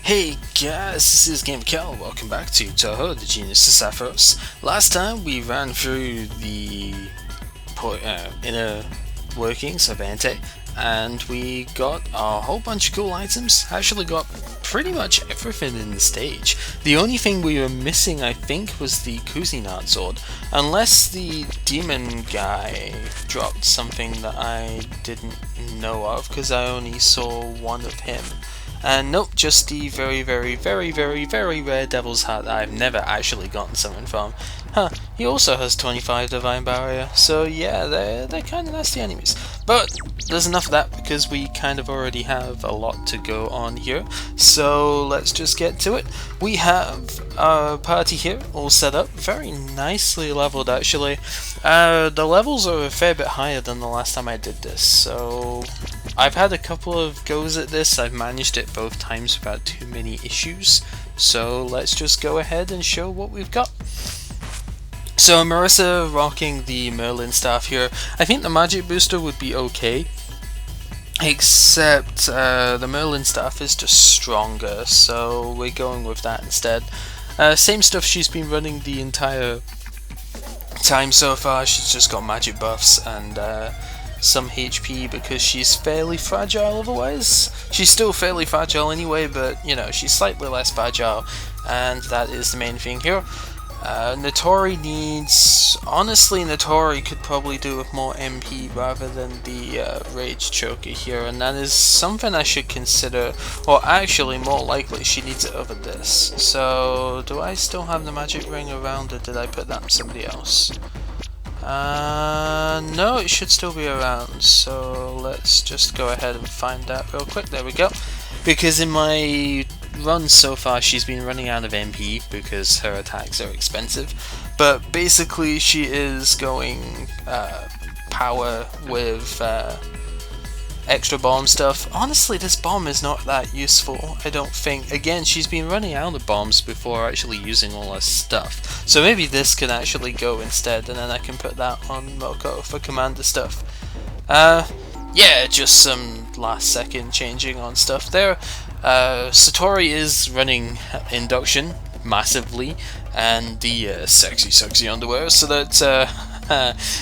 Hey guys, this is Gameplan. Welcome back to Touhou, the Genius of Sapphires. Last time we ran through the inner workings of Ante, and we got a whole bunch of cool items. Actually got pretty much everything in the stage. The only thing we were missing, I think, was the Kuzinat sword. Unless the demon guy dropped something that I didn't know of, because I only saw one of him. And nope, just the very rare Devil's Hat that I've never actually gotten something from. Huh, he also has 25 Divine Barrier, so yeah, they're kind of nasty enemies. But there's enough of that because we kind of already have a lot to go on here, so let's just get to it. We have our party here all set up, very nicely leveled actually. The levels are a fair bit higher than the last time I did this, so I've had a couple of goes at this. I've managed it both times without too many issues, so let's just go ahead and show what we've got. So Marissa rocking the Merlin staff here. I think the magic booster would be okay, except the Merlin staff is just stronger, so we're going with that instead. Same stuff she's been running the entire time so far. She's just got magic buffs and some HP because she's fairly fragile otherwise. She's still fairly fragile anyway, but you know, she's slightly less fragile, and that is the main thing here. Notori needs... Honestly, Notori could probably do with more MP rather than the Rage Choker here, and that is something I should consider, or actually more likely she needs it over this. So, do I still have the magic ring around, or did I put that on somebody else? No, it should still be around, so let's just go ahead and find that real quick. There we go. Because in my run so far she's been running out of MP because her attacks are expensive, but basically she is going power with extra bomb stuff. Honestly, this bomb is not that useful, I don't think. Again, she's been running out of bombs before actually using all her stuff, so maybe this can actually go instead, and then I can put that on OHKO for commander stuff. Yeah, just some last second changing on stuff there. Satori is running induction massively, and the sexy underwear, so that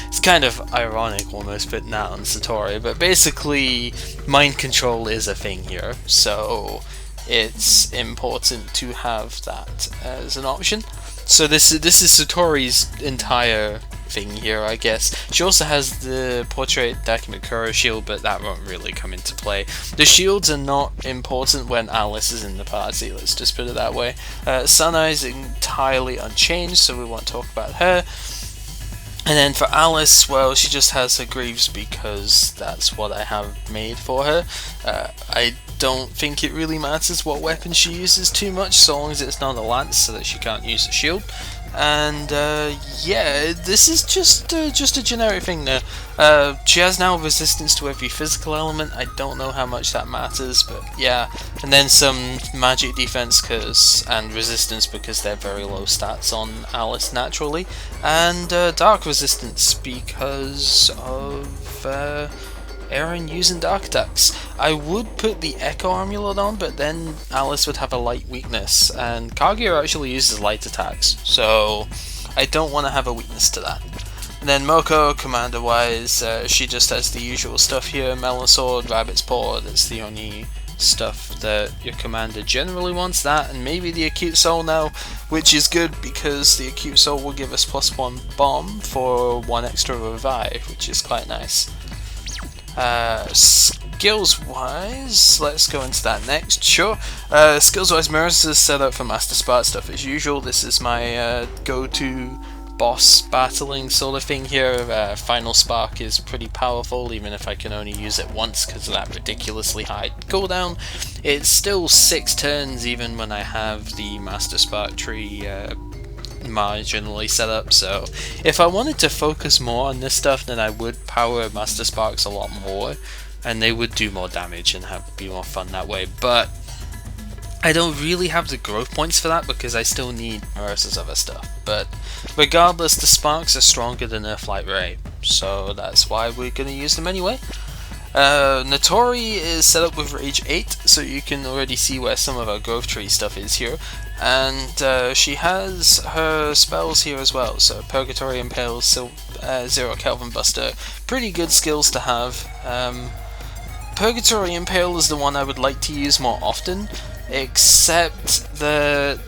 it's kind of ironic almost putting that on Satori, but basically mind control is a thing here, so it's important to have that as an option. So this is Satori's entire thing here, I guess. She also has the Portrait Dakimakura shield, but that won't really come into play. The shields are not important when Alice is in the party, let's just put it that way. Sana is entirely unchanged, so we won't talk about her. And then for Alice, well, she just has her greaves because that's what I have made for her. I don't think it really matters what weapon she uses too much, so long as it's not a lance, so that she can't use a shield. And yeah, this is just a generic thing there. She has now resistance to every physical element. I don't know how much that matters, but yeah. And then some magic defense and resistance because they're very low stats on Alice naturally, and dark resistance because of Eirin using dark attacks. I would put the Echo Amulet on, but then Alice would have a light weakness, and Kaguya actually uses light attacks, so I don't want to have a weakness to that. And then Moko, commander wise, she just has the usual stuff here: Melon Sword, Rabbit's Paw. That's the only stuff that your commander generally wants, that, and maybe the Acute Soul now, which is good because the Acute Soul will give us +1 bomb for 1 extra revive, which is quite nice. Skills wise, let's go into that next. Sure. Skills wise, Mirrors is set up for Master Spark stuff as usual. This is my go-to boss battling sort of thing here. Final Spark is pretty powerful, even if I can only use it once because of that ridiculously high cooldown. It's still 6 turns even when I have the Master Spark tree marginally set up, so if I wanted to focus more on this stuff, then I would power Master Sparks a lot more, and they would do more damage and be more fun that way, but I don't really have the growth points for that because I still need Marissa's other stuff. But regardless, the Sparks are stronger than Earthlight Ray, so that's why we're going to use them anyway. Satori is set up with Rage 8, so you can already see where some of our growth tree stuff is here. And she has her spells here as well, so Purgatory Impale, Zero Kelvin Buster, pretty good skills to have. Purgatory Impale is the one I would like to use more often, except that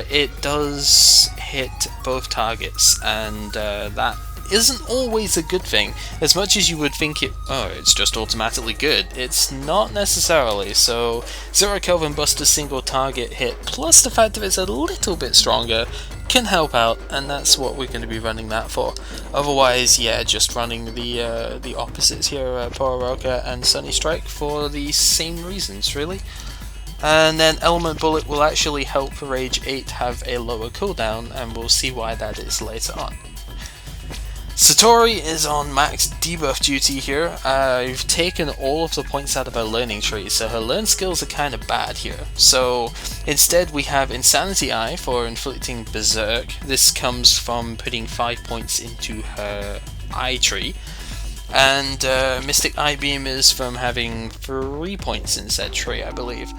it does hit both targets, and that isn't always a good thing. As much as you would think it's just automatically good, it's not necessarily. So Zero Kelvin Buster single target hit, plus the fact that it's a little bit stronger, can help out, and that's what we're going to be running that for. Otherwise, yeah, just running the opposites here, Pororoka and Sunny Strike, for the same reasons, really. And then Element Bullet will actually help Rage 8 have a lower cooldown, and we'll see why that is later on. Satori is on max debuff duty here. I've taken all of the points out of her learning tree, so her learn skills are kind of bad here. So instead we have Insanity Eye for inflicting Berserk. This comes from putting 5 points into her eye tree. And Mystic Eye Beam is from having 3 points in said tree, I believe.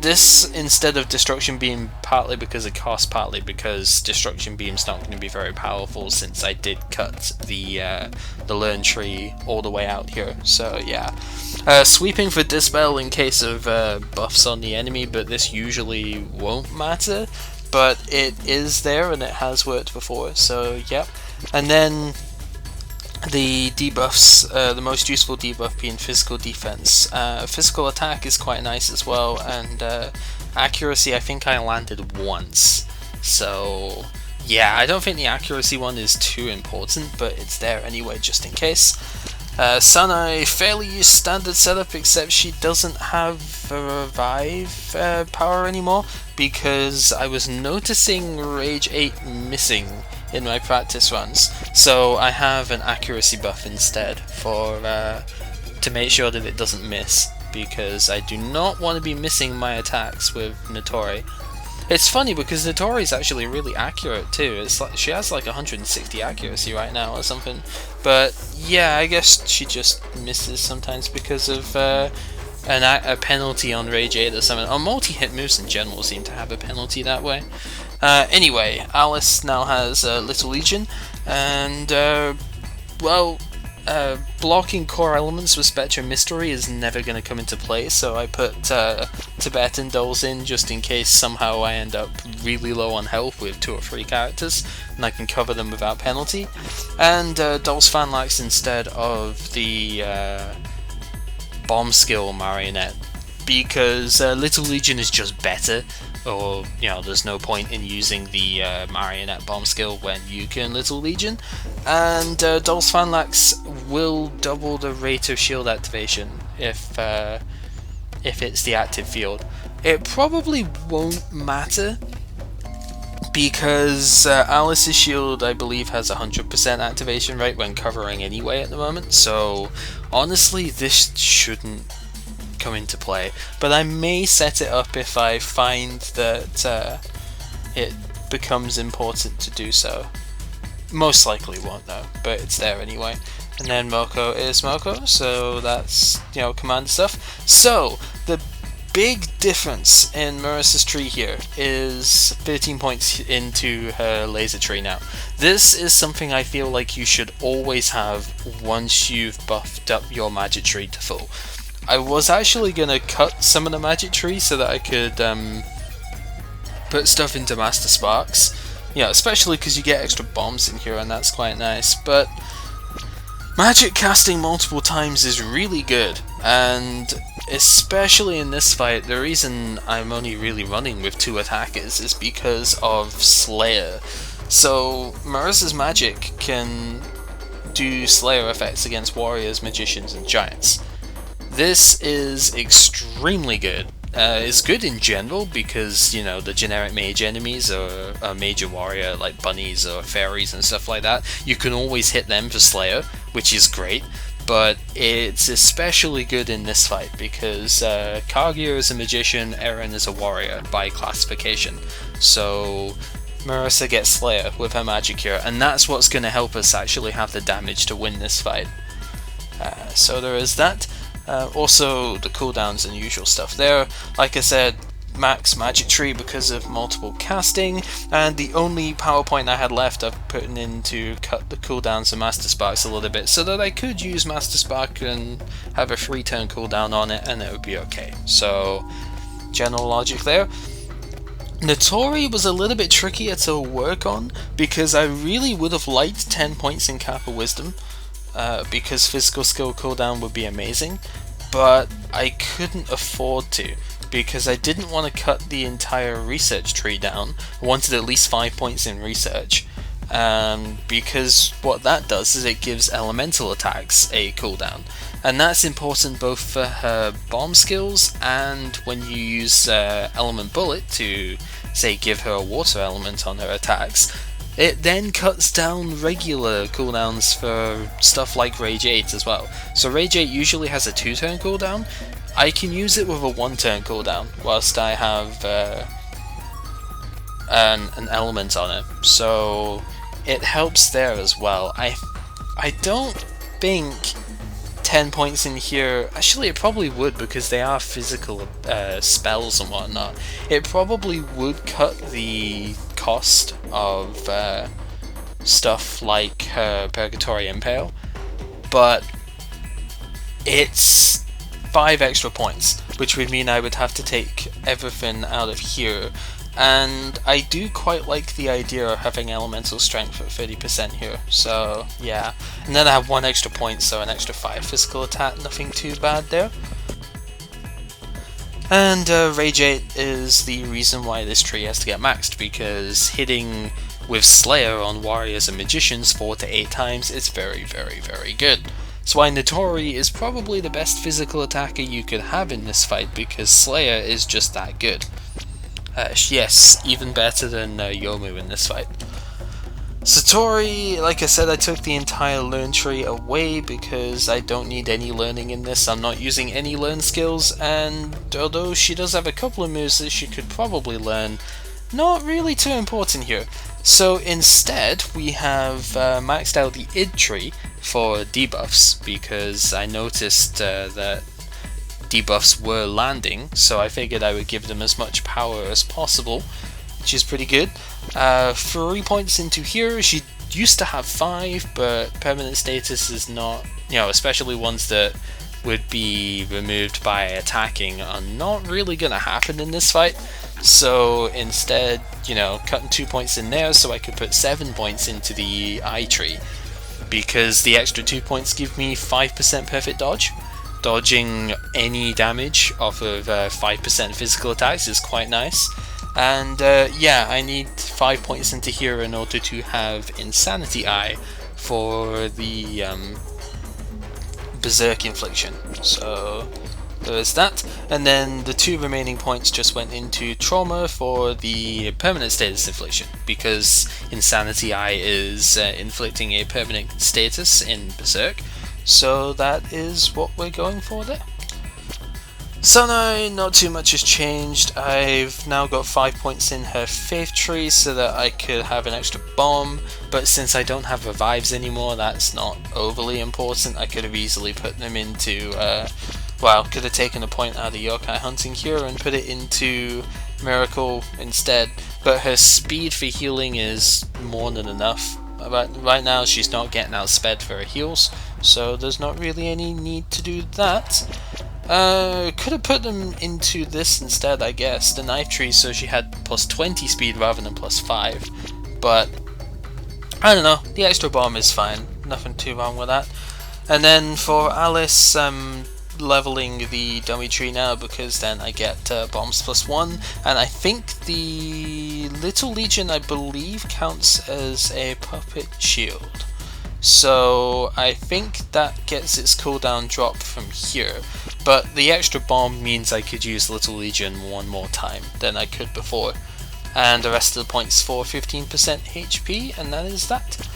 This instead of Destruction Beam, partly because of cost, partly because Destruction Beam's not going to be very powerful since I did cut the learn tree all the way out here. So yeah, sweeping for Dispel in case of buffs on the enemy, but this usually won't matter. But it is there and it has worked before, so yep. And then the debuffs, the most useful debuff being physical defense. Physical attack is quite nice as well, and accuracy I think I landed once. So yeah, I don't think the accuracy one is too important, but it's there anyway just in case. Sanai, fairly standard setup, except she doesn't have a revive power anymore, because I was noticing Rage 8 missing in my practice runs, so I have an accuracy buff instead for to make sure that it doesn't miss, because I do not want to be missing my attacks with Natori. It's funny because Natori is actually really accurate too. It's like she has like 160 accuracy right now or something, but yeah, I guess she just misses sometimes because of a penalty on Rage 8 or something. Or multi-hit moves in general seem to have a penalty that way. Anyway, Alice now has Little Legion, and blocking core elements with Spectrum Mystery is never going to come into play, so I put Tibetan Dolls in just in case somehow I end up really low on health with 2 or 3 characters, and I can cover them without penalty. And Dolls Fanlax instead of the Bomb Skill Marionette, because Little Legion is just better. Or, you know, there's no point in using the Marionette Bomb skill when you can Little Legion. And Dolls Fanlax will double the rate of shield activation if it's the active field. It probably won't matter, because Alice's shield, I believe, has 100% activation rate when covering anyway at the moment. So, honestly, this shouldn't come into play, but I may set it up if I find that it becomes important to do so. Most likely won't though, but it's there anyway. And then Moko is Moko, so that's, you know, command stuff. So the big difference in Marissa's tree here is 13 points into her laser tree now. This is something I feel like you should always have once you've buffed up your magic tree to full. I was actually going to cut some of the magic tree so that I could put stuff into Master Sparks. Yeah, especially because you get extra bombs in here and that's quite nice. But magic casting multiple times is really good, and especially in this fight, the reason I'm only really running with 2 attackers is because of Slayer. So Marissa's magic can do Slayer effects against warriors, magicians, and giants. This is extremely good. It's good in general because, you know, the generic mage enemies or a major warrior like bunnies or fairies and stuff like that, you can always hit them for Slayer, which is great. But it's especially good in this fight because Kaguya is a magician, Eirin is a warrior by classification. So Marissa gets Slayer with her magic here, and that's what's going to help us actually have the damage to win this fight. So there is that. Also, the cooldowns and usual stuff there. Like I said, max magic tree because of multiple casting, and the only PowerPoint I had left I've put in to cut the cooldowns of Master Sparks a little bit so that I could use Master Spark and have a 3-turn cooldown on it and it would be okay. So, general logic there. Natori was a little bit trickier to work on because I really would have liked 10 points in Kappa Wisdom. Because physical skill cooldown would be amazing, but I couldn't afford to because I didn't want to cut the entire research tree down. I wanted at least 5 points in research, because what that does is it gives elemental attacks a cooldown, and that's important both for her bomb skills and when you use element bullet to, say, give her a water element on her attacks. It then cuts down regular cooldowns for stuff like Rage 8 as well. So Rage 8 usually has a 2-turn cooldown. I can use it with a 1-turn cooldown whilst I have an element on it. So it helps there as well. I don't think 10 points in here, actually it probably would because they are physical spells and whatnot. It probably would cut the cost of stuff like her Purgatory Impale, but it's 5 extra points, which would mean I would have to take everything out of here, and I do quite like the idea of having elemental strength at 30% here, so yeah. And then I have 1 extra point, so an extra 5 physical attack, nothing too bad there. And Rage 8 is the reason why this tree has to get maxed, because hitting with Slayer on Warriors and Magicians 4 to 8 times is very, very, very good. That's why Natori is probably the best physical attacker you could have in this fight, because Slayer is just that good. Yes, even better than Yomu in this fight. Satori, like I said, I took the entire learn tree away because I don't need any learning in this. I'm not using any learn skills, and although she does have a couple of moves that she could probably learn, not really too important here. So instead, we have maxed out the id tree for debuffs, because I noticed that debuffs were landing, so I figured I would give them as much power as possible, which is pretty good. 3 points into here. She used to have 5, but permanent status is not, especially ones that would be removed by attacking are not really gonna happen in this fight. So instead, cutting 2 points in there so I could put 7 points into the eye tree, because the extra 2 points give me 5% perfect dodge. Dodging any damage off of 5% physical attacks is quite nice. And yeah, I need 5 points into here in order to have Insanity Eye for the Berserk Infliction. So there's that. And then the 2 remaining points just went into Trauma for the Permanent Status Infliction, because Insanity Eye is inflicting a permanent status in Berserk. So that is what we're going for there. Sanai, not too much has changed. I've now got 5 points in her 5th tree so that I could have an extra bomb, but since I don't have revives anymore, that's not overly important. I could have easily put them into, could have taken a point out of Yokai Hunting here and put it into Miracle instead, but her speed for healing is more than enough. Right now she's not getting outsped for her heals, so there's not really any need to do that. Could have put them into this instead, I guess, the knife tree, so she had plus 20 speed rather than plus 5, but I don't know, the extra bomb is fine, nothing too wrong with that. And then for Alice, leveling the dummy tree now, because then I get bombs plus 1, and I think the Little Legion, I believe, counts as a puppet shield. So I think that gets its cooldown drop from here, but the extra bomb means I could use Little Legion 1 more time than I could before, and the rest of the points for 15% HP, and that is that.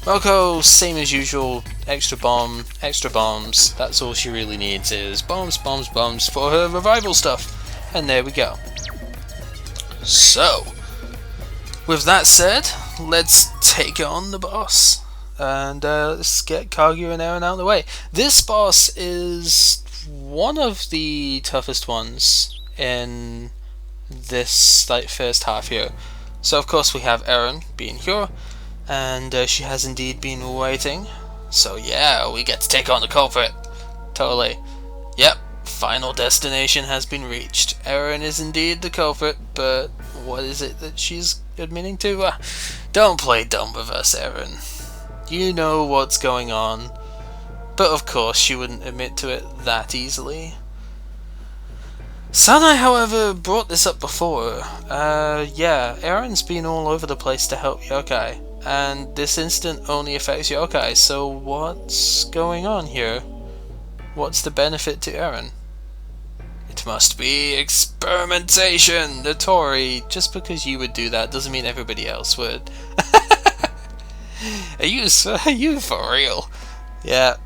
OHKO, same as usual, extra bomb, extra bombs, that's all she really needs is bombs, bombs, bombs for her revival stuff, and there we go. So, with that said, let's take on the boss. and let's get Kaguya and Eirin out of the way. This boss is one of the toughest ones in this first half here. So of course we have Eirin being here, and she has indeed been waiting. So yeah, we get to take on the culprit. Totally. Yep, final destination has been reached. Eirin is indeed the culprit, but what is it that she's admitting to? Don't play dumb with us, Eirin. You know what's going on. But of course she wouldn't admit to it that easily. Sanai, however, brought this up before. Yeah, Eirin's been all over the place to help yokai, and this incident only affects yokai, so what's going on here? What's the benefit to Eirin? It must be experimentation, Satori. Just because you would do that doesn't mean everybody else would. Are you for real? Yeah.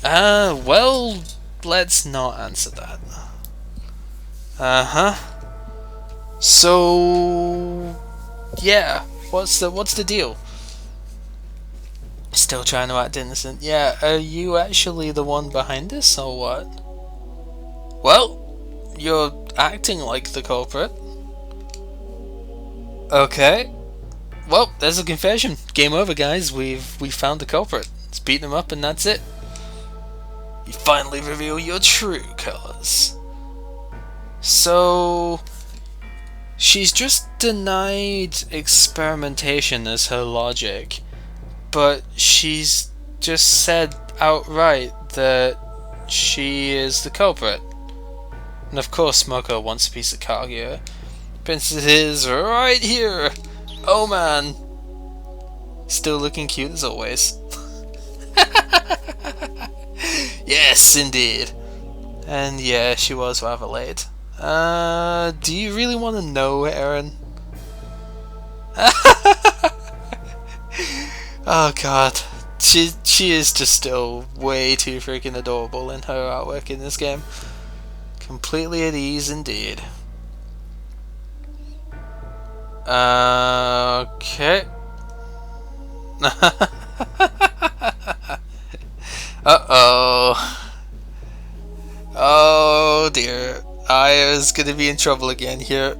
Well, let's not answer that. So, yeah, what's the deal? Still trying to act innocent. Yeah, are you actually the one behind this, or what? Well, you're acting like the culprit. Okay. Well, there's a confession. Game over, guys. We found the culprit. Let's beat him up, and that's it. You finally reveal your true colours. So, she's just denied experimentation as her logic, but she's just said outright that she is the culprit. And of course Moko wants a piece of Kaguya. Princess is right here! Oh man! Still looking cute as always. Yes, indeed. And yeah, she was rather late. Do you really want to know, Eirin? Oh god. She is just still way too freaking adorable in her artwork in this game. Completely at ease indeed. Okay. Uh-oh. Oh dear. I was gonna be in trouble again here.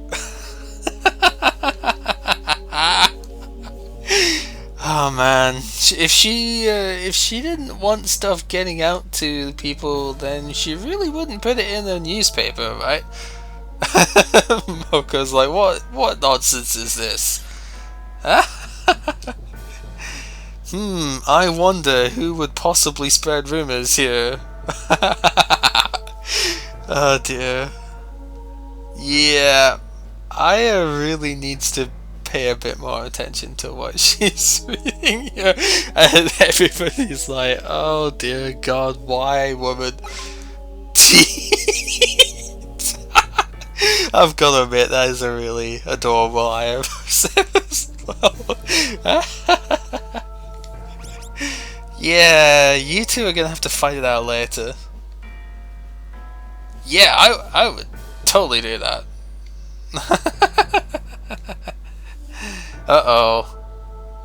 Oh man, if she didn't want stuff getting out to people, then she really wouldn't put it in a newspaper, right? Moko's like, what nonsense is this? I wonder who would possibly spread rumors here. Oh dear. Yeah, Aya really needs to pay a bit more attention to what she's reading here. And everybody's like, oh dear god, why, woman? I've got to admit, that is a really adorable Aya as well. Yeah, you two are going to have to fight it out later. Yeah, I would totally do that. Uh-oh.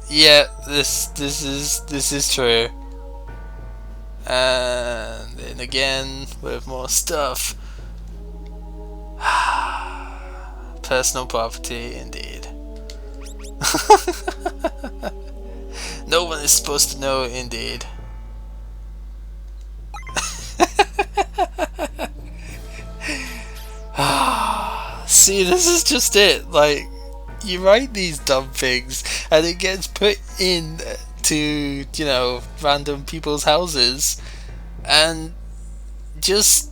Yeah, this is true. And then again with more stuff. Personal property indeed. No one is supposed to know indeed. See, this is just it. Like, you write these dumb things and it gets put in to, you know, random people's houses, and just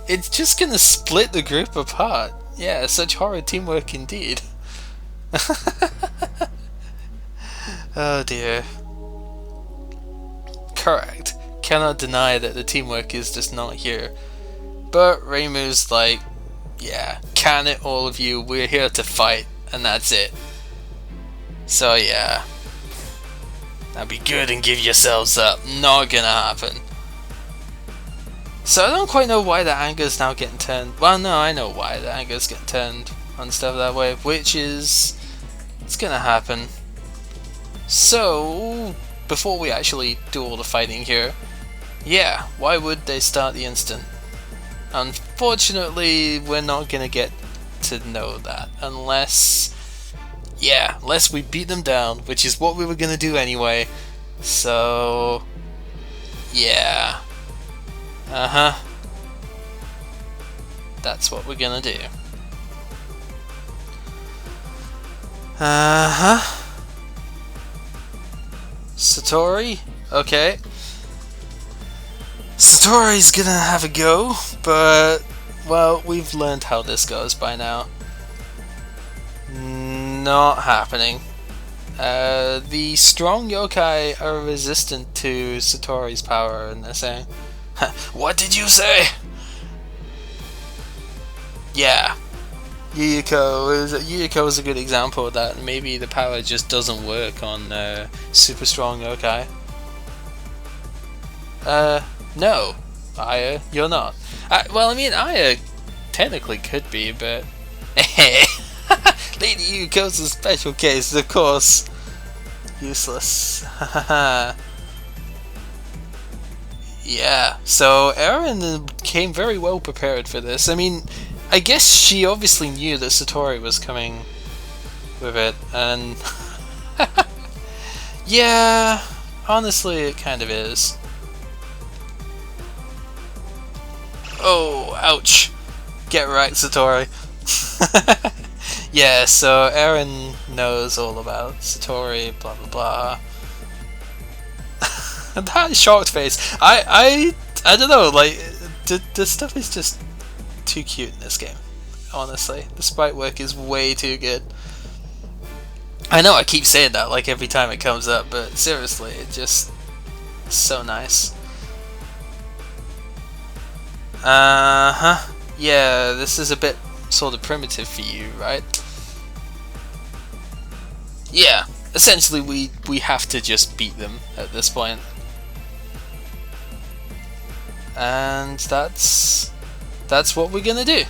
it's just gonna split the group apart. Yeah, such horrid teamwork indeed. Oh dear. Correct. Cannot deny that the teamwork is just not here. But Reimu's like, yeah, can it all of you, we're here to fight, and that's it. So yeah. Now be good and give yourselves up. Not gonna happen. So I don't quite know why the anger's now getting turned. Well, no, I know why the anger's getting turned on stuff that way, which is, it's gonna happen. So, before we actually do all the fighting here, yeah, why would they start the instant? Unfortunately, we're not gonna get to know that unless we beat them down, which is what we were gonna do anyway. So, yeah. That's what we're gonna do. Satori? Okay. Satori's gonna have a go, but, well, we've learned how this goes by now. Not happening. The strong yokai are resistant to Satori's power, and they're saying, what did you say? Yeah. Yuyuko is a good example of that. Maybe the power just doesn't work on super strong yokai. No, Aya, you're not. Well, I mean, Aya technically could be, but Lady Yuyuko's a special case, of course. Useless. Yeah, so Eirin came very well prepared for this. I mean, I guess she obviously knew that Satori was coming with it, and yeah, honestly, it kind of is. Oh, ouch. Get right, Satori. Yeah, so Eirin knows all about Satori, blah blah blah. That shocked face. I don't know, like, the stuff is just too cute in this game. Honestly, the sprite work is way too good. I know I keep saying that like every time it comes up, but seriously, it just so nice. Yeah, this is a bit sort of primitive for you, right? Yeah, essentially we have to just beat them at this point. And that's what we're gonna do.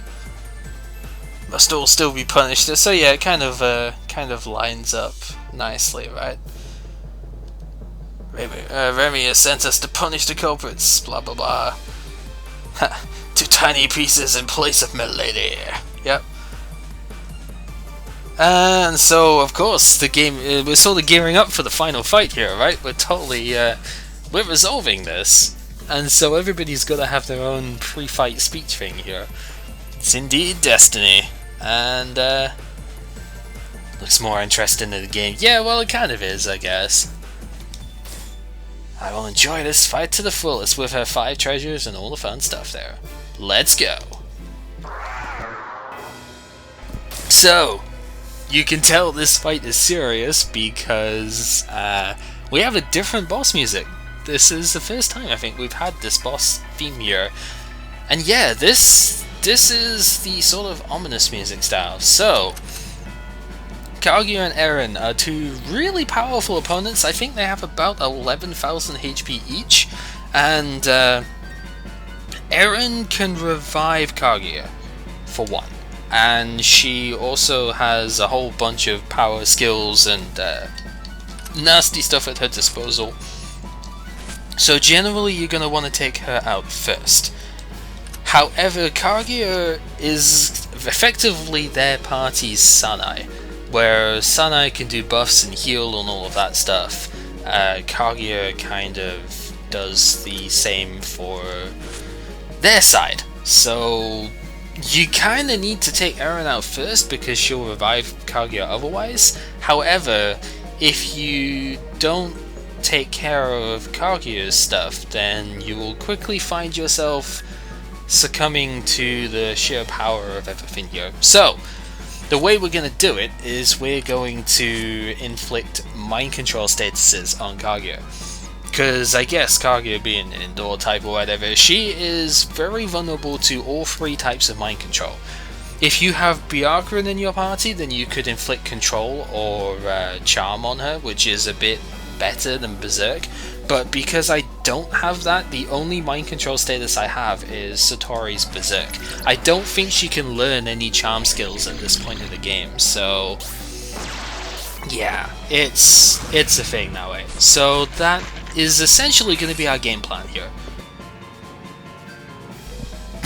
Must all still be punished. So yeah, it kind of lines up nicely, right? Remy has sent us to punish the culprits. Blah blah blah. Ha, 2 tiny pieces in place of milady. Yep. And so, of course, the game we're sort of gearing up for the final fight here, right? We're totally we're resolving this, and so everybody's got to have their own pre-fight speech thing here. It's indeed destiny, and looks more interesting in the game. Yeah, well, it kind of is, I guess. I will enjoy this fight to the fullest with her 5 treasures and all the fun stuff there. Let's go. So, you can tell this fight is serious because we have a different boss music. This is the first time I think we've had this boss theme here. And yeah, this is the sort of ominous music style. So, Kaguya and Eirin are 2 really powerful opponents. I think they have about 11,000 HP each, and Eirin can revive Kaguya, for one, and she also has a whole bunch of power skills and nasty stuff at her disposal. So generally you're going to want to take her out first. However, Kaguya is effectively their party's Sanai, where Sanai can do buffs and heal and all of that stuff. Kaguya kind of does the same for their side. So you kind of need to take Eirin out first because she'll revive Kaguya otherwise. However, if you don't take care of Kaguya's stuff, then you will quickly find yourself succumbing to the sheer power of everything here. So, the way we're going to do it is we're going to inflict mind control statuses on Kaguya. Because I guess Kaguya being an indoor type or whatever, she is very vulnerable to all 3 types of mind control. If you have Byakuran in your party, then you could inflict control or charm on her, which is a bit better than Berserk. But because I don't have that, the only mind control status I have is Satori's Berserk. I don't think she can learn any charm skills at this point in the game, so Yeah, it's a thing that way. So that is essentially going to be our game plan here.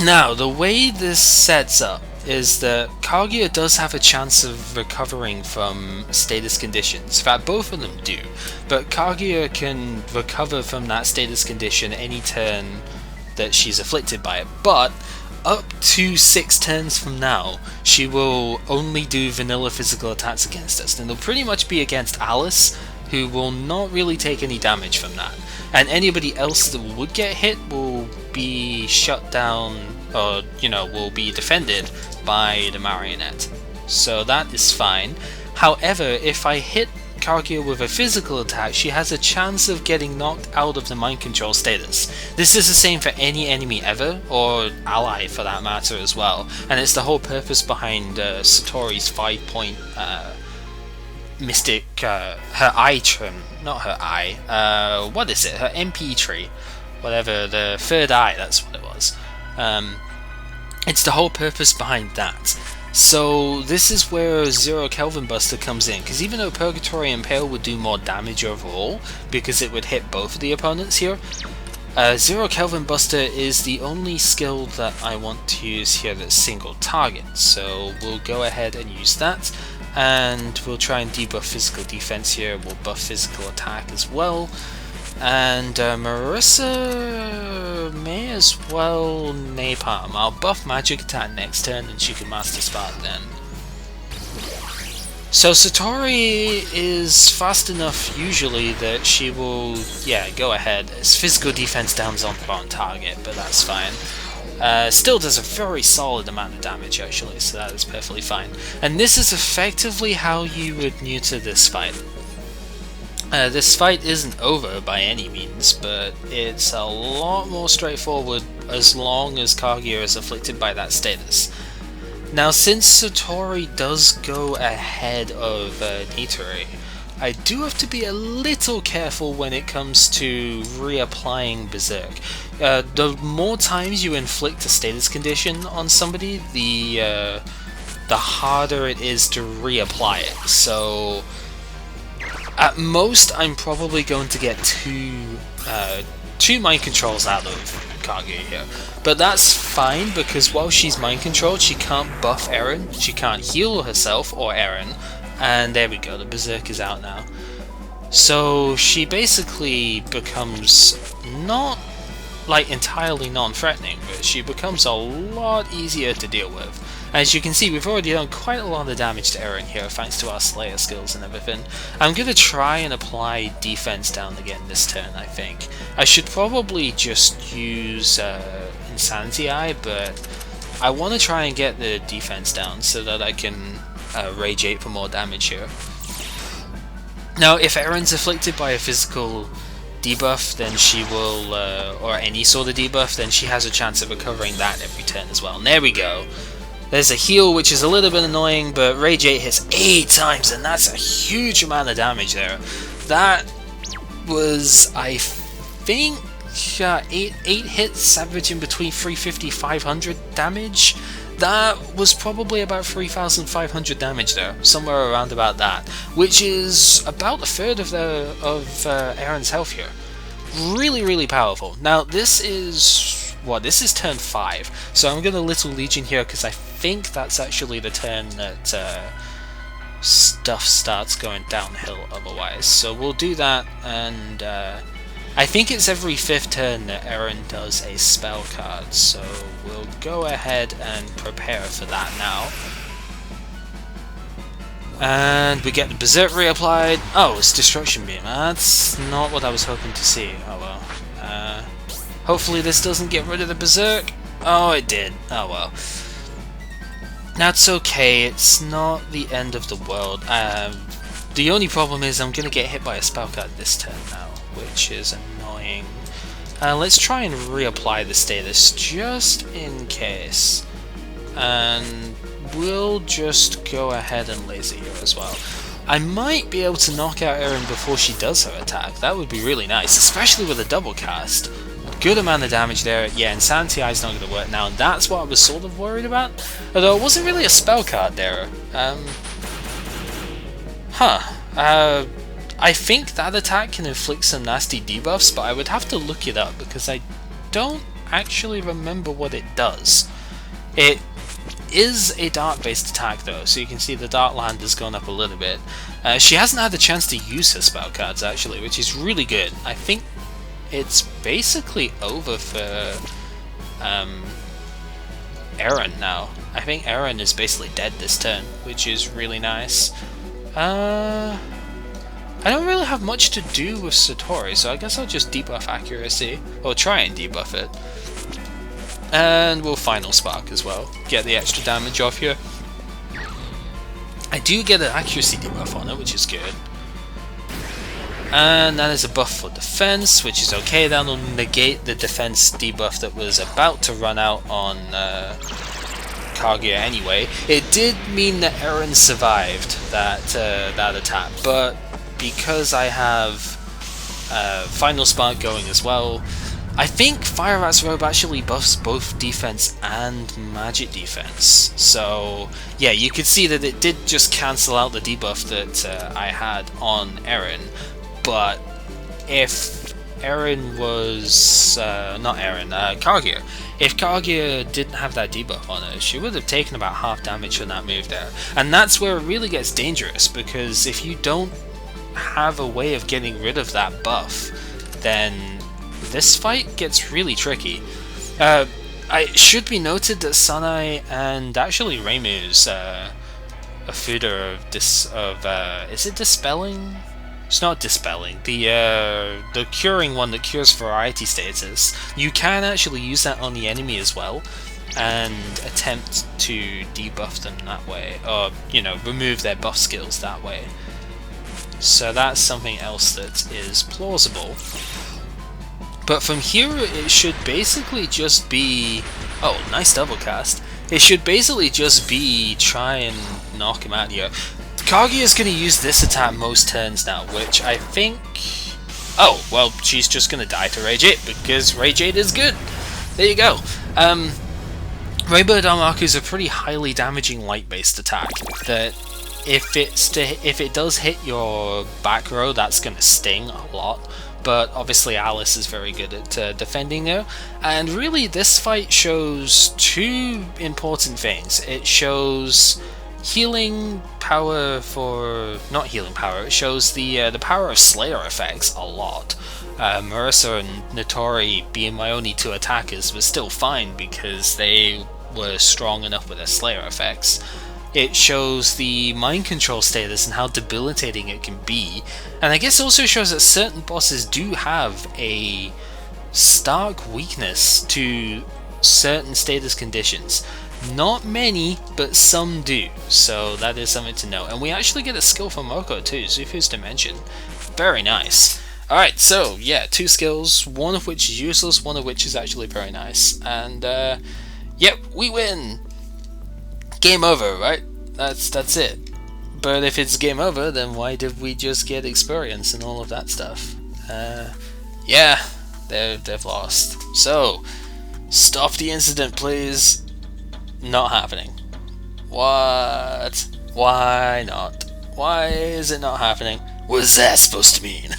Now, the way this sets up is that Kaguya does have a chance of recovering from status conditions. In fact, both of them do. But Kaguya can recover from that status condition any turn that she's afflicted by it. But up to 6 turns from now, she will only do vanilla physical attacks against us. And they'll pretty much be against Alice, who will not really take any damage from that. And anybody else that would get hit will be shut down, or, you know, will be defended by the marionette. So that is fine. However, if I hit Kaguya with a physical attack, she has a chance of getting knocked out of the mind control status. This is the same for any enemy ever, or ally for that matter as well. And it's the whole purpose behind Satori's 5-point mystic, her eye trim, not her eye, what is it, her MP tree, whatever, the third eye, that's what it was. It's the whole purpose behind that. So this is where Zero Kelvin Buster comes in, because even though Purgatory Impale would do more damage overall, because it would hit both of the opponents here, Zero Kelvin Buster is the only skill that I want to use here that's single target, so we'll go ahead and use that. And we'll try and debuff physical defense here, we'll buff physical attack as well. And Marissa may as well napalm. I'll buff magic attack next turn and she can master spark then. So Satori is fast enough usually that she will, yeah, go ahead. It's physical defense downs on target, but that's fine. Still does a very solid amount of damage actually, so that is perfectly fine. And this is effectively how you would neuter this fight. This fight isn't over by any means, but it's a lot more straightforward as long as Kaguya is afflicted by that status. Now, since Satori does go ahead of Nitori, I do have to be a little careful when it comes to reapplying Berserk. The more times you inflict a status condition on somebody, the harder it is to reapply it. So at most, I'm probably going to get two mind controls out of Kaguya here. But that's fine, because while she's mind controlled, she can't buff Eirin, she can't heal herself or Eirin, and there we go, the Berserk is out now. So she basically becomes not like entirely non-threatening, but she becomes a lot easier to deal with. As you can see, we've already done quite a lot of damage to Eirin here, thanks to our Slayer skills and everything. I'm going to try and apply defense down again this turn, I think. I should probably just use Insanity Eye, but I want to try and get the defense down so that I can Rage 8 for more damage here. Now, if Eirin's afflicted by a physical debuff, then she will, or any sort of debuff, then she has a chance of recovering that every turn as well. And there we go. There's a heal, which is a little bit annoying, but Rage 8 hits 8 times, and that's a huge amount of damage there. That was, I think, 8 hits, averaging between 350-500 damage. That was probably about 3,500 damage there, somewhere around about that, which is about a third of Eirin's health here. Really, really powerful. Now, this is turn 5, so I'm going to Little Legion here because I think that's actually the turn that stuff starts going downhill otherwise. So we'll do that, and I think it's every 5th turn that Eirin does a spell card, so we'll go ahead and prepare for that now. And we get the Berserk reapplied. Oh, it's Destruction Beam. That's not what I was hoping to see. Oh well. Hopefully this doesn't get rid of the Berserk. Oh, it did. Oh well. That's okay, it's not the end of the world. The only problem is I'm going to get hit by a spell card this turn now, which is annoying. Let's try and reapply the status just in case. And we'll just go ahead and laser here as well. I might be able to knock out Eirin before she does her attack. That would be really nice, especially with a double cast. Good amount of damage there. Yeah, Insanity Eye's not going to work now, and that's what I was sort of worried about. Although it wasn't really a spell card there. I think that attack can inflict some nasty debuffs, but I would have to look it up because I don't actually remember what it does. It is a dart based attack though, so you can see the dart land has gone up a little bit. She hasn't had the chance to use her spell cards actually, which is really good. I think it's basically over for Eirin now. I think Eirin is basically dead this turn, which is really nice. I don't really have much to do with Satori, so I guess I'll just debuff accuracy, or try and debuff it. And we'll Final Spark as well, get the extra damage off here. I do get an accuracy debuff on it, which is good. And that is a buff for defense, which is okay. That'll negate the defense debuff that was about to run out on Kaguya anyway. It did mean that Eirin survived that attack, but because I have Final Spark going as well, I think Fire Rat's Robe actually buffs both defense and magic defense. So yeah, you could see that it did just cancel out the debuff that I had on Eirin. But if Eirin was not Eirin, Kaguya. If Kaguya didn't have that debuff on her, she would have taken about half damage from that move there. And that's where it really gets dangerous, because if you don't have a way of getting rid of that buff, then this fight gets really tricky. It should be noted that Sanai and actually Reimu's a fooder of is it Dispelling? It's not Dispelling. The Curing one that cures variety status. You can actually use that on the enemy as well, and attempt to debuff them that way, or remove their buff skills that way. So that's something else that is plausible. But from here it should basically just be... Oh, nice double cast. It should basically just be try and knock him out here. Kaguya is going to use this attack most turns now, which I think... Oh, well, she's just going to die to Rage 8, because Rage 8 is good! There you go. Rainbow Darmaku is a pretty highly damaging light-based attack that if it does hit your back row, that's going to sting a lot. But obviously Alice is very good at defending her. And really this fight shows two important things. It shows healing power for... not healing power, it shows the power of Slayer effects a lot. Marissa and Notori being my only two attackers was still fine because they were strong enough with their Slayer effects. It shows the mind control status and how debilitating it can be, and I guess it also shows that certain bosses do have a stark weakness to certain status conditions. Not many, but some do, so that is something to know. And we actually get a skill from OHKO too, Zufu's Dimension. Very nice. Alright, so yeah, two skills, one of which is useless, one of which is actually very nice. And yep, we win! Game over, right? That's it. But if it's game over, then why did we just get experience and all of that stuff? Yeah, they've lost. So, stop the incident, please. Not happening. What? Why not? Why is it not happening? What's that supposed to mean?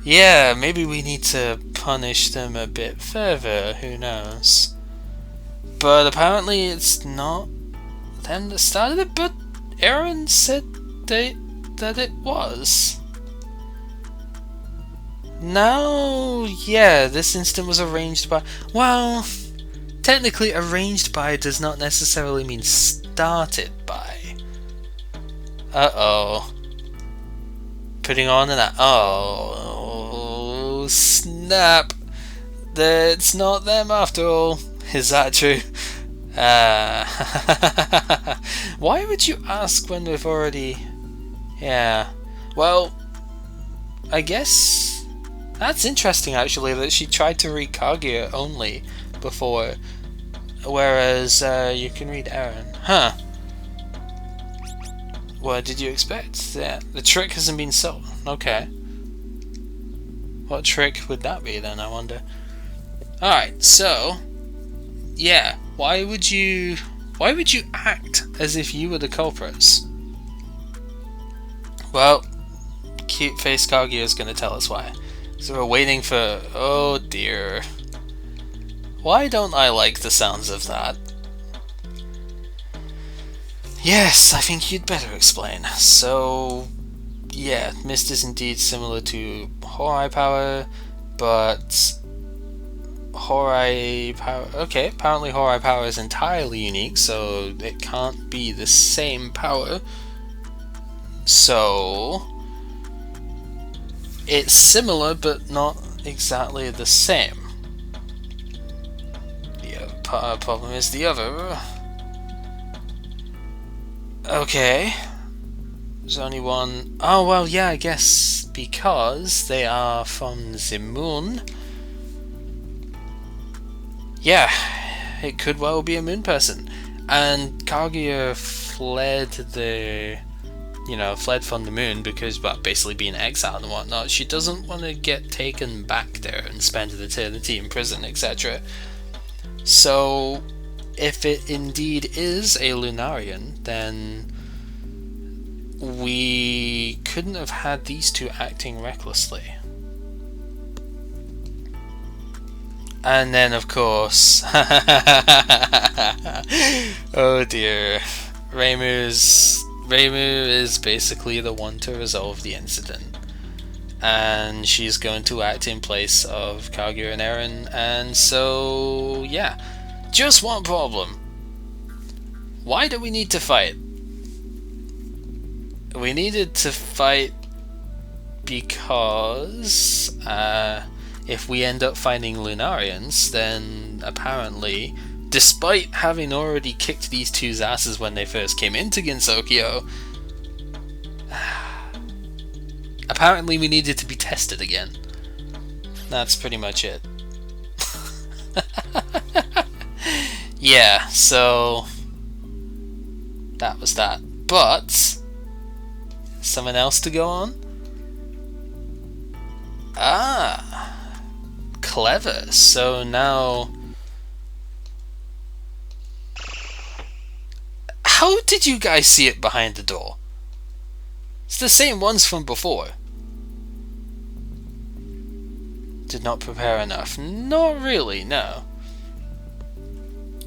Yeah, maybe we need to punish them a bit further, who knows? But apparently it's not them that started it, but Eirin said that it was. No, yeah, this incident was arranged by... Well, technically arranged by does not necessarily mean started by. Uh-oh. Putting on an... Oh, snap. It's not them after all. Is that true? Why would you ask when we've already... Yeah. Well, I guess... That's interesting actually, that she tried to read Kaguya only before, whereas you can read Eirin. Huh. What did you expect? Yeah, the trick hasn't been sold. Okay. What trick would that be then, I wonder? Alright, so... Yeah, why would you act as if you were the culprits? Well, cute face Kaguya is going to tell us why. So we're waiting for... Oh dear. Why don't I like the sounds of that? Yes, I think you'd better explain. So, yeah, Mist is indeed similar to Hourai power, but Hourai power... Okay, apparently Hourai power is entirely unique, so it can't be the same power. So... it's similar, but not exactly the same. The problem is the other... Okay. There's only one... Oh, well, yeah, I guess because they are from the moon. Yeah, it could well be a moon person. And Kaguya fled from the moon because, well, basically being exiled and whatnot. She doesn't want to get taken back there and spend an eternity in prison, etc. So... if it indeed is a Lunarian, then we couldn't have had these two acting recklessly. And then, of course... oh dear. Reimu is basically the one to resolve the incident. And she's going to act in place of Kaguya and Eirin, and so... yeah. Just one problem. Why do we need to fight? We needed to fight because if we end up finding Lunarians, then apparently, despite having already kicked these two's asses when they first came into Gensokyo, apparently we needed to be tested again. That's pretty much it. Yeah, so that was that. But something else to go on? Ah, clever. So now, how did you guys see it behind the door? It's the same ones from before. Did not prepare enough. Not really, no.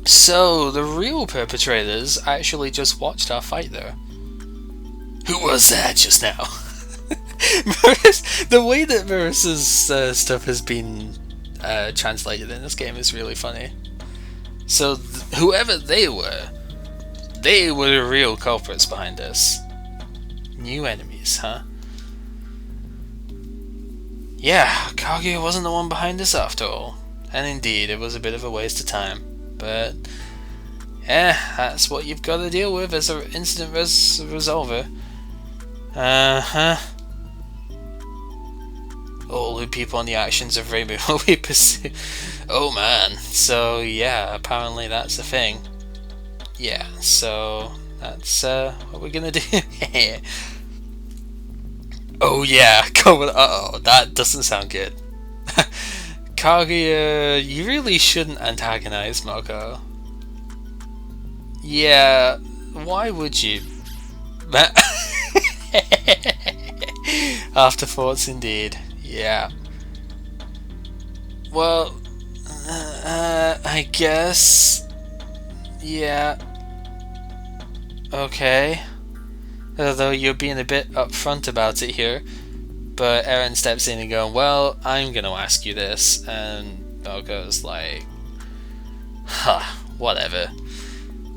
So, the real perpetrators actually just watched our fight there. Who was that just now? The way that Marissa's stuff has been translated in this game is really funny. So, whoever they were the real culprits behind this. New enemies, huh? Yeah, Kaguya wasn't the one behind this after all. And indeed, it was a bit of a waste of time. But, yeah, that's what you've got to deal with as an incident resolver. All the people on the actions of Reimu will be pursued. Oh man, so yeah, apparently that's a thing. Yeah, so that's what we're gonna do. Oh yeah, uh-oh, that doesn't sound good. Kaguya, you really shouldn't antagonize Moko. Yeah, why would you? Afterthoughts indeed, yeah. Well, I guess... yeah. Okay. Although you're being a bit upfront about it here. But Eirin steps in and going, well, I'm going to ask you this. And Moko's like, huh, whatever.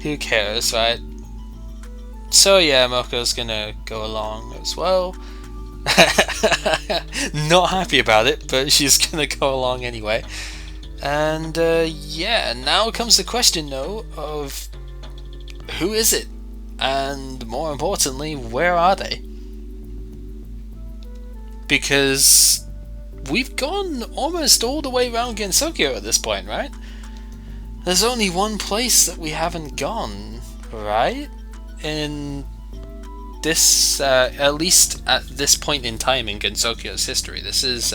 Who cares, right? So yeah, Moko's going to go along as well. Not happy about it, but she's going to go along anyway. And yeah, now comes the question though of who is it? And more importantly, where are they? Because we've gone almost all the way around Gensokyo at this point, right? There's only one place that we haven't gone, right? In this, at least at this point in time in Gensokyo's history. This is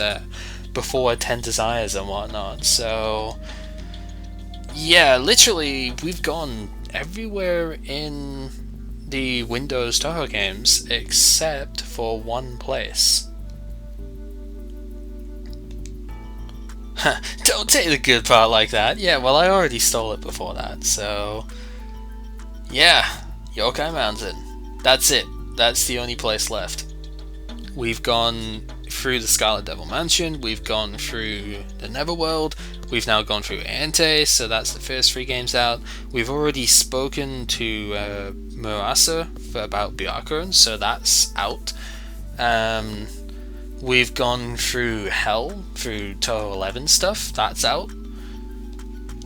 before 10 Desires and whatnot, so... yeah, literally, we've gone everywhere in the Windows Touhou games except for one place. Don't take the good part like that. Yeah, well, I already stole it before that, so... Yeah, Youkai Mountain. That's it. That's the only place left. We've gone through the Scarlet Devil Mansion, we've gone through the Netherworld, we've now gone through Ente, so that's the first 3 games out. We've already spoken to Murasa about Byakuran, so that's out. We've gone through Hell, through Touhou 11 stuff, that's out.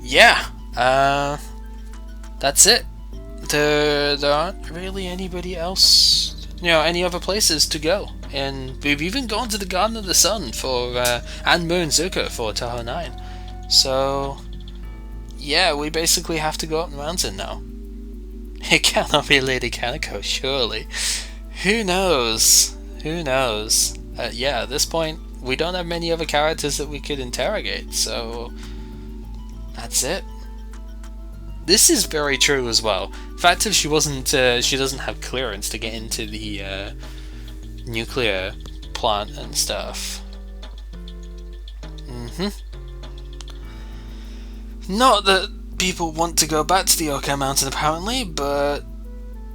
Yeah, that's it. There aren't really anybody else, any other places to go. And we've even gone to the Garden of the Sun for, and Moonzuka for Touhou 9. So, yeah, we basically have to go up the mountain now. It cannot be Lady Kaneko, surely. Who knows? Who knows? Yeah, at this point, we don't have many other characters that we could interrogate, so that's it. This is very true as well. The fact if she doesn't have clearance to get into the nuclear plant and stuff. Not that people want to go back to the Youkai Mountain apparently, but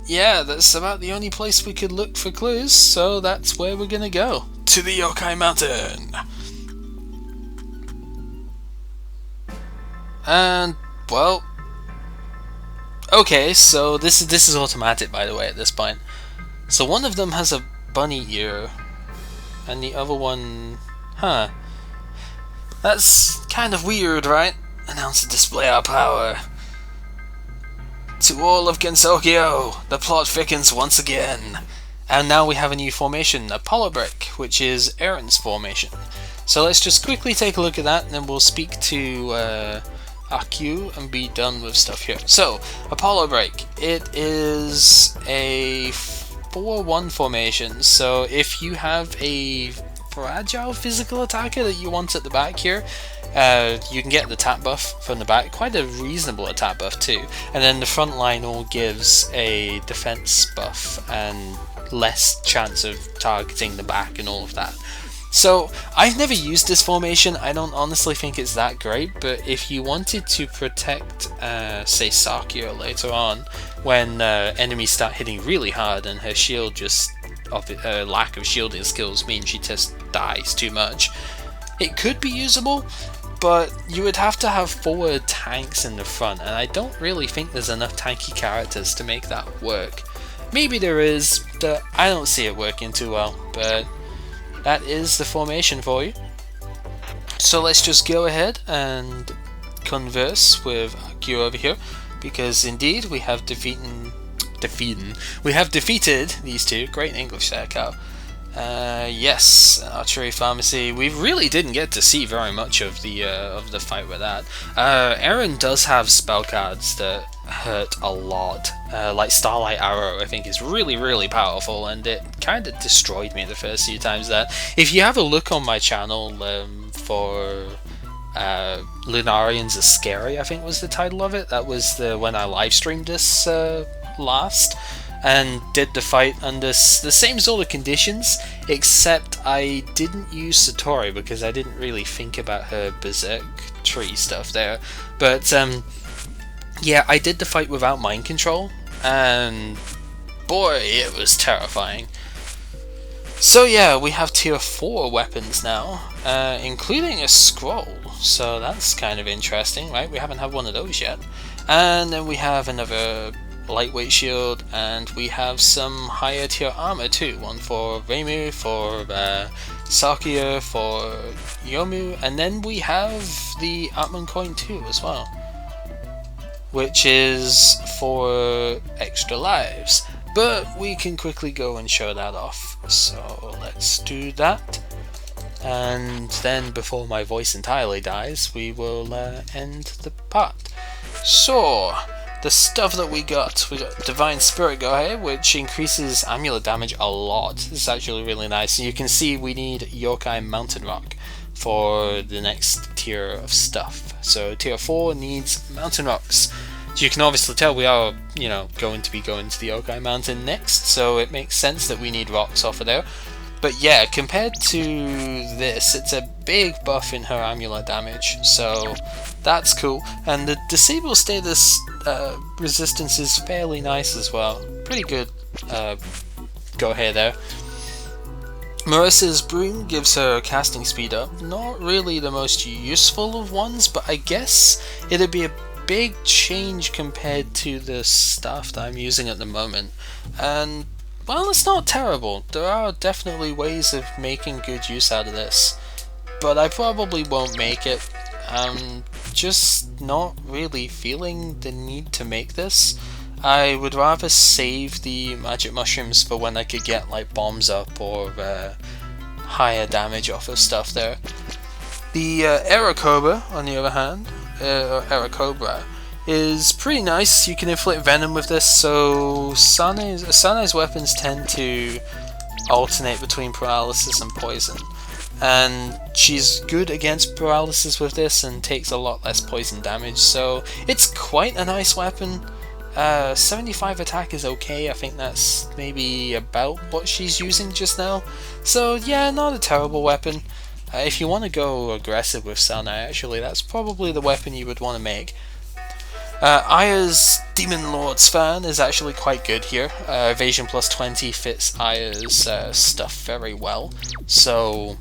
yeah, that's about the only place we could look for clues, so that's where we're gonna go. To the Youkai Mountain! And, well... Okay, so this is automatic, by the way, at this point. So one of them has a bunny ear, and the other one... Huh. That's kind of weird, right? Announce to display our power. To all of Gensokyo, the plot thickens once again. And now we have a new formation, Apollo Break, which is Eirin's formation. So let's just quickly take a look at that, and then we'll speak to OHKO and be done with stuff here. So, Apollo Break. It is a 4-1 formation, so if you have a fragile physical attacker that you want at the back here, you can get the attack buff from the back, quite a reasonable attack buff too, and then the front line all gives a defense buff and less chance of targeting the back and all of that. So I've never used this formation, I don't honestly think it's that great, but if you wanted to protect say Sakura later on, when enemies start hitting really hard and her shield just, her lack of shielding skills means she just dies too much, it could be usable, but you would have to have 4 tanks in the front, and I don't really think there's enough tanky characters to make that work. Maybe there is, but I don't see it working too well, but that is the formation for you. So let's just go ahead and converse with OHKO over here, because indeed we have defeated these two. Great English there, Cal. Yes, Archery Pharmacy. We really didn't get to see very much of the fight with that. Eirin does have spell cards that hurt a lot, like Starlight Arrow. I think is really, really powerful, and it kind of destroyed me the first few times there. If you have a look on my channel for Lunarians Are Scary, I think was the title of it. That was when I live streamed this last, and did the fight under the same sort of conditions, except I didn't use Satori because I didn't really think about her berserk tree stuff there. But yeah, I did the fight without mind control, and boy, it was terrifying. So yeah, we have tier 4 weapons now, including a scroll, so that's kind of interesting, right? We haven't had one of those yet. And then we have another lightweight shield, and we have some higher tier armor too. One for Reimu, for Sakuya, for Yomu, and then we have the Atman coin too as well, which is for extra lives. But we can quickly go and show that off. So let's do that. And then before my voice entirely dies, we will end the part. So, the stuff that we got Divine Spirit Gohei, which increases amulet damage a lot. This is actually really nice. And you can see we need Youkai Mountain Rock for the next tier of stuff. So tier 4 needs Mountain Rocks. As you can obviously tell, we are, you know, going to be going to the Youkai Mountain next, so it makes sense that we need rocks off of there. But yeah, compared to this, it's a big buff in her amulet damage, so that's cool. And the disable status resistance is fairly nice as well. Pretty good go ahead there. Marissa's Broom gives her casting speed up. Not really the most useful of ones, but I guess it'd be a big change compared to the stuff that I'm using at the moment. And well, it's not terrible. There are definitely ways of making good use out of this, but I probably won't make it. I'm just not really feeling the need to make this. I would rather save the magic mushrooms for when I could get like bombs up or higher damage off of stuff there. The Arrow Cobra, on the other hand, Arrow Cobra, is pretty nice. You can inflict venom with this, so Sanae's weapons tend to alternate between paralysis and poison, and she's good against paralysis with this and takes a lot less poison damage, so it's quite a nice weapon. 75 attack is okay. I think that's maybe about what she's using just now, so yeah, not a terrible weapon. If you want to go aggressive with Sanae, actually, that's probably the weapon you would want to make. Aya's Demon Lord's Fan is actually quite good here. Evasion plus 20 fits Aya's stuff very well, so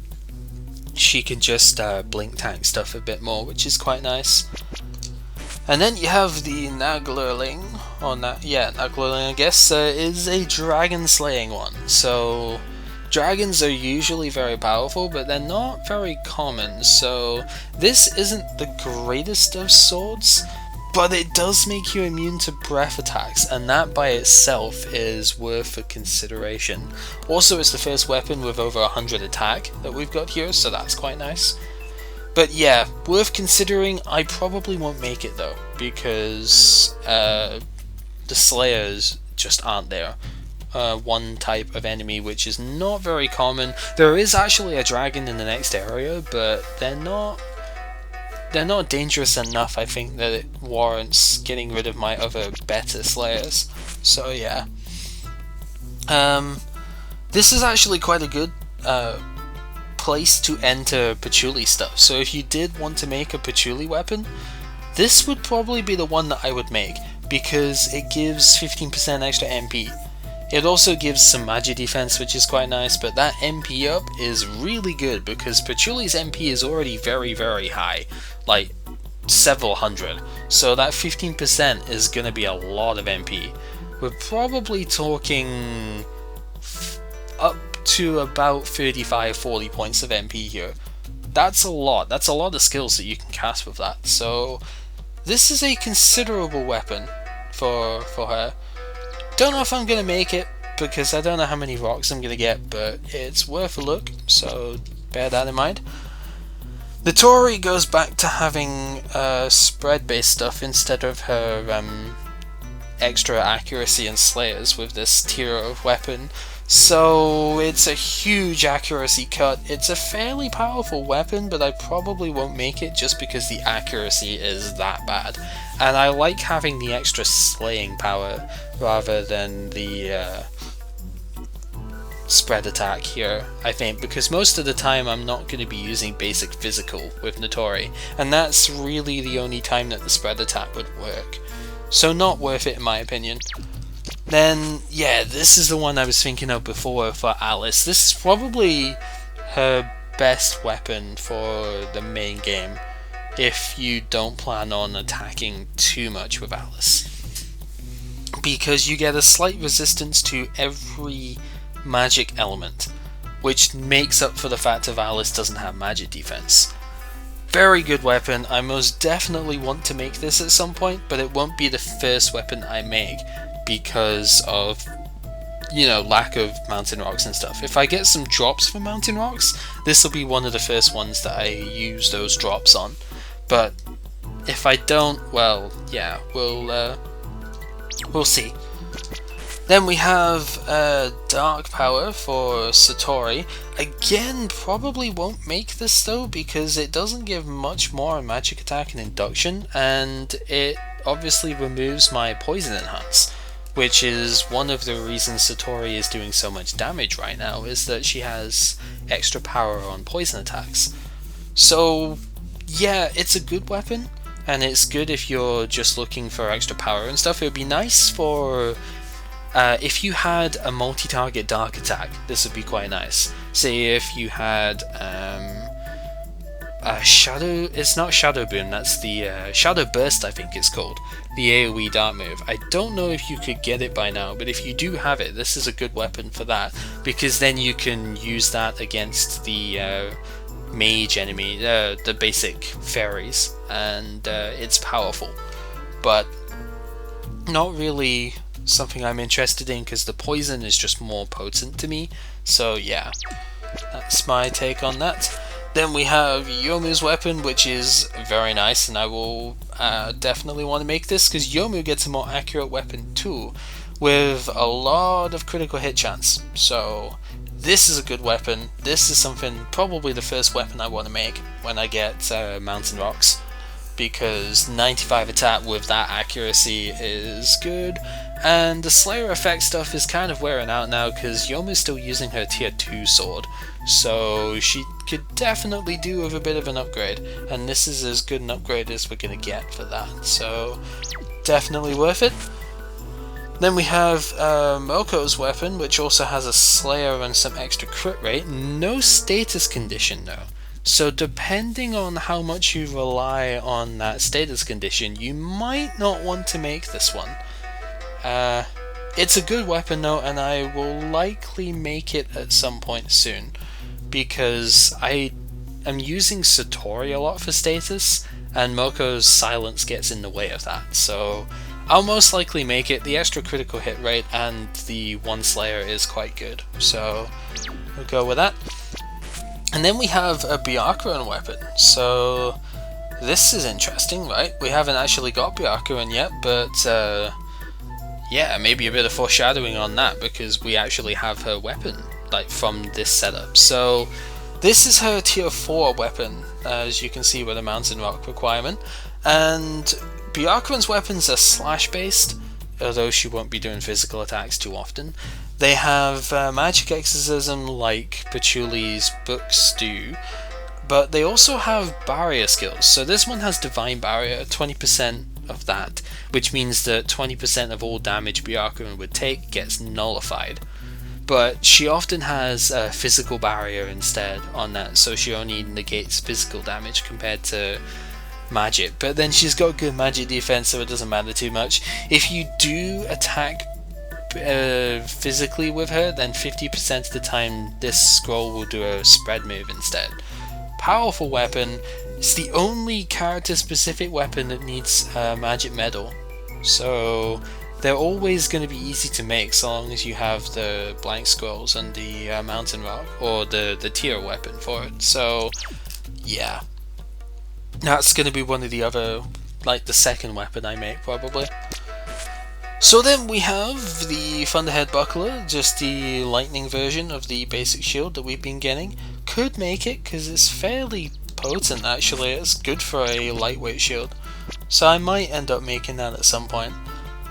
she can just blink tank stuff a bit more, which is quite nice. And then you have the Naglurling, or Naglurling I guess, is a dragon slaying one. So dragons are usually very powerful, but they're not very common, so this isn't the greatest of swords, but it does make you immune to breath attacks, and that by itself is worth a consideration. Also, it's the first weapon with over 100 attack that we've got here, so that's quite nice. But yeah, worth considering. I probably won't make it though, because the Slayers just aren't there. One type of enemy which is not very common. There is actually a dragon in the next area, but they're not dangerous enough, I think, that it warrants getting rid of my other better Slayers. So yeah. This is actually quite a good place to enter patchouli stuff. So if you did want to make a patchouli weapon, this would probably be the one that I would make, because it gives 15% extra MP. It also gives some magic defense, which is quite nice, but that MP up is really good because patchouli's MP is already very, very high, like several hundred, so that 15% is going to be a lot of MP. We're probably talking up to about 35-40 points of MP here. That's a lot of skills that you can cast with that, so this is a considerable weapon for her. Don't know if I'm going to make it, because I don't know how many rocks I'm going to get, but it's worth a look, so bear that in mind. The Tori goes back to having spread-based stuff instead of her extra accuracy and slayers with this tier of weapon, so it's a huge accuracy cut. It's a fairly powerful weapon, but I probably won't make it just because the accuracy is that bad. And I like having the extra slaying power rather than the spread attack here, I think, because most of the time I'm not going to be using basic physical with Notori, and that's really the only time that the spread attack would work. So not worth it in my opinion. Then, yeah, this is the one I was thinking of before for Alice. This is probably her best weapon for the main game, if you don't plan on attacking too much with Alice. Because you get a slight resistance to every magic element, which makes up for the fact that Alice doesn't have magic defense. Very good weapon. I most definitely want to make this at some point, but it won't be the first weapon I make because of, you know, lack of mountain rocks and stuff. If I get some drops for mountain rocks, this will be one of the first ones that I use those drops on. But if I don't, well, yeah, we'll see. Then we have Dark Power for Satori. Again, probably won't make this though, because it doesn't give much more on magic attack and induction, and it obviously removes my poison enhance, which is one of the reasons Satori is doing so much damage right now, is that she has extra power on poison attacks. So yeah, it's a good weapon, and it's good if you're just looking for extra power and stuff. It would be nice for if you had a multi-target dark attack, this would be quite nice. Say if you had Shadow, it's not Shadow Boom, that's the Shadow Burst, I think it's called, the AoE dart move. I don't know if you could get it by now, but if you do have it, this is a good weapon for that, because then you can use that against the mage enemy, the basic fairies, and it's powerful, but not really something I'm interested in because the poison is just more potent to me. So yeah, that's my take on that. Then we have Youmu's weapon, which is very nice, and I will definitely want to make this because Youmu gets a more accurate weapon too, with a lot of critical hit chance. So this is a good weapon. This is something, probably the first weapon I want to make when I get Mountain Rocks, because 95 attack with that accuracy is good. And the Slayer effect stuff is kind of wearing out now because Youmu is still using her tier 2 sword, so she could definitely do with a bit of an upgrade, and this is as good an upgrade as we're going to get for that, so definitely worth it. Then we have OHKO's weapon, which also has a Slayer and some extra crit rate. No status condition though, so depending on how much you rely on that status condition, you might not want to make this one. It's a good weapon though, and I will likely make it at some point soon, because I am using Satori a lot for status, and Moko's silence gets in the way of that, so I'll most likely make it. The extra critical hit rate and the one Slayer is quite good, so we'll go with that. And then we have a Byakuran weapon, so this is interesting, right? We haven't actually got Byakuran yet, but yeah, maybe a bit of foreshadowing on that, because we actually have her weapon, like, from this setup. So this is her tier 4 weapon, as you can see with a Mountain Rock requirement, and Byakuran's weapons are slash based, although she won't be doing physical attacks too often. They have magic exorcism like Pachuli's books do, but they also have barrier skills. So this one has Divine Barrier, 20% of that, which means that 20% of all damage Byakuran would take gets nullified. But she often has a physical barrier instead on that, so she only negates physical damage compared to magic. But then she's got good magic defense, so it doesn't matter too much. If you do attack physically with her, then 50% of the time this scroll will do a spread move instead. Powerful weapon. It's the only character specific weapon that needs a magic medal, so they're always going to be easy to make so long as you have the blank scrolls and the Mountain Rock, or the tier weapon for it. So yeah, that's going to be one of the other, like the second weapon I make probably. So then we have the Thunderhead Buckler, just the lightning version of the basic shield that we've been getting. Could make it because it's fairly potent actually, it's good for a lightweight shield, so I might end up making that at some point.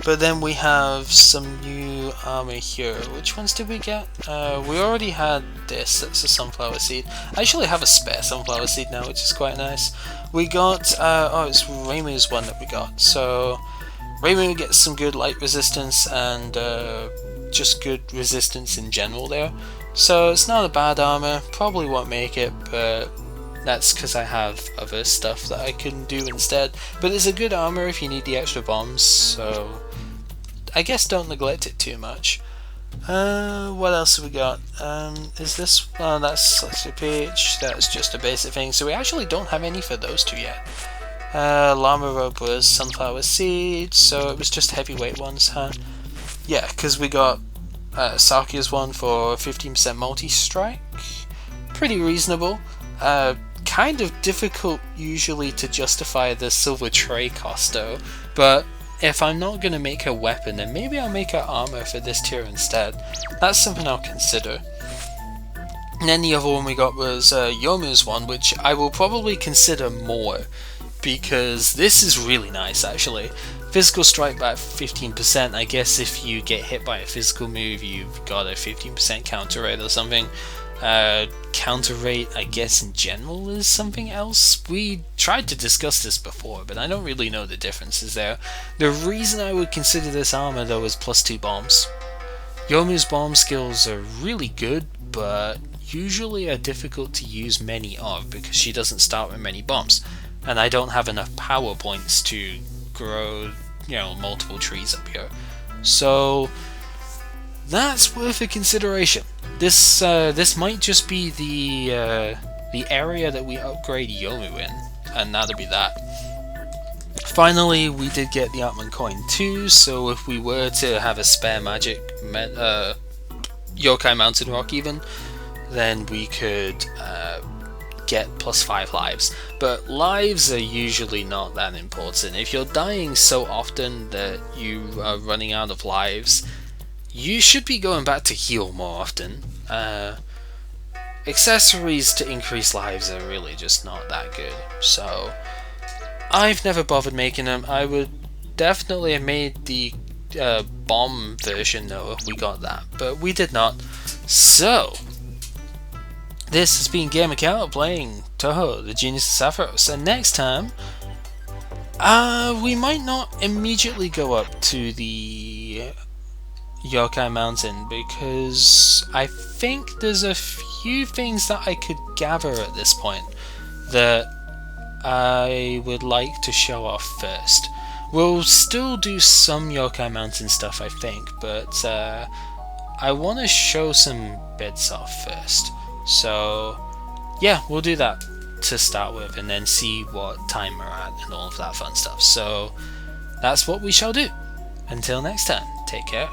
But then we have some new armor here. Which ones did we get? We already had this, that's a sunflower seed. I actually have a spare sunflower seed now, which is quite nice. We got, oh, it's Reimu's one that we got, so Reimu gets some good light resistance and just good resistance in general there. So it's not a bad armor, probably won't make it, but that's because I have other stuff that I can do instead. But it's a good armor if you need the extra bombs, so I guess don't neglect it too much. What else have we got? Is this... oh, that's Celestial Peach, that's just a basic thing, so we actually don't have any for those two yet. Llama Robe was Sunflower Seed, so it was just heavyweight ones, huh? Yeah, because we got Sakuya's one for 15% multi-strike. Pretty reasonable. Kind of difficult usually to justify the silver tray cost though, but if I'm not going to make a weapon, then maybe I'll make her armor for this tier instead. That's something I'll consider. And then the other one we got was Youumu's one, which I will probably consider more, because this is really nice actually. Physical strike by 15%. I guess if you get hit by a physical move, you've got a 15% counter rate or something. Counter rate, I guess in general, is something else. We tried to discuss this before, but I don't really know the differences there. The reason I would consider this armor though is +2 bombs. Youmu's bomb skills are really good, but usually are difficult to use many of because she doesn't start with many bombs, and I don't have enough power points to grow, multiple trees up here. So that's worth a consideration. This might just be the area that we upgrade Youmu in, and that'll be that. Finally, we did get the Atman coin too, so if we were to have a spare magic Youkai Mountain rock even, then we could get +5 lives. But lives are usually not that important. If you're dying so often that you are running out of lives, you should be going back to heal more often. Accessories to increase lives are really just not that good, so I've never bothered making them. I would definitely have made the bomb version though if we got that, but we did not. So this has been GameCloud playing Touhou, the Genius of Sephiroth, and next time we might not immediately go up to the Youkai Mountain because I think there's a few things that I could gather at this point that I would like to show off first. We'll still do some Youkai Mountain stuff I think, but I want to show some bits off first. So yeah, we'll do that to start with and then see what time we're at and all of that fun stuff. So that's what we shall do. Until next time, take care.